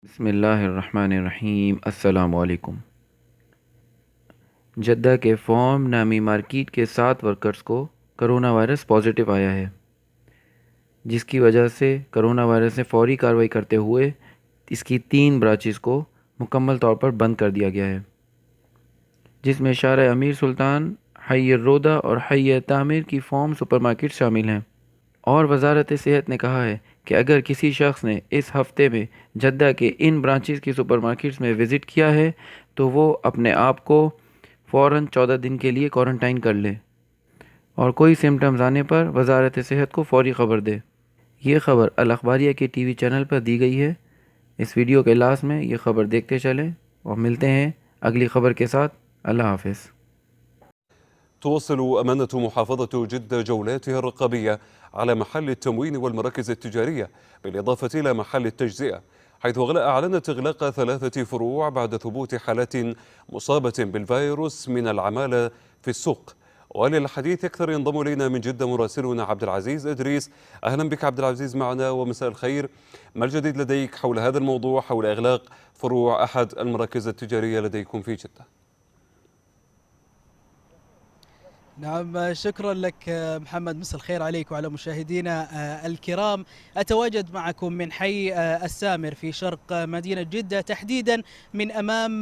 بسم اللہ الرحمن الرحیم۔ السلام علیکم۔ جدہ کے فارم نامی مارکیٹ کے 7 ورکرز کو کرونا وائرس پازیٹیو آیا ہے، جس کی وجہ سے کرونا وائرس نے فوری کارروائی کرتے ہوئے اس کی 3 برانچز کو مکمل طور پر بند کر دیا گیا ہے، جس میں شارع امیر سلطان، حی الروضہ اور حی تعمیر کی فارم سپر مارکیٹ شامل ہیں۔ اور وزارت صحت نے کہا ہے کہ اگر کسی شخص نے اس ہفتے میں جدہ کے ان برانچز کی سپر مارکیٹس میں وزٹ کیا ہے تو وہ اپنے آپ کو فوراً 14 دن کے لیے کوارنٹائن کر لے اور کوئی سمٹمز آنے پر وزارت صحت کو فوری خبر دے۔ یہ خبر الاخباریہ کے ٹی وی چینل پر دی گئی ہے۔ اس ویڈیو کے لاسٹ میں یہ خبر دیکھتے چلیں اور ملتے ہیں اگلی خبر کے ساتھ۔ اللہ حافظ۔ تواصل أمانة محافظة جدة جولاتها الرقابية على محل التموين والمراكز التجارية بالإضافة إلى محل التجزئة، حيث أعلنت إغلاق 3 فروع بعد ثبوت حالات مصابة بالفيروس من العمالة في السوق. وللحديث أكثر ينضم إلينا من جدة مراسلنا عبد العزيز إدريس. أهلا بك عبد العزيز معنا ومساء الخير. ما الجديد لديك حول هذا الموضوع، حول إغلاق فروع أحد المراكز التجارية لديكم في جدة؟ نعم، شكرا لك محمد. مساء الخير عليك وعلى مشاهدينا الكرام. أتواجد معكم من حي السامر في شرق مدينة جدة، تحديدا من أمام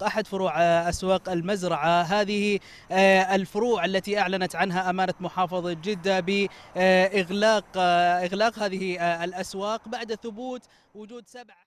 أحد فروع أسواق المزرعة. هذه الفروع التي أعلنت عنها أمانة محافظة جدة بإغلاق هذه الأسواق بعد ثبوت وجود 7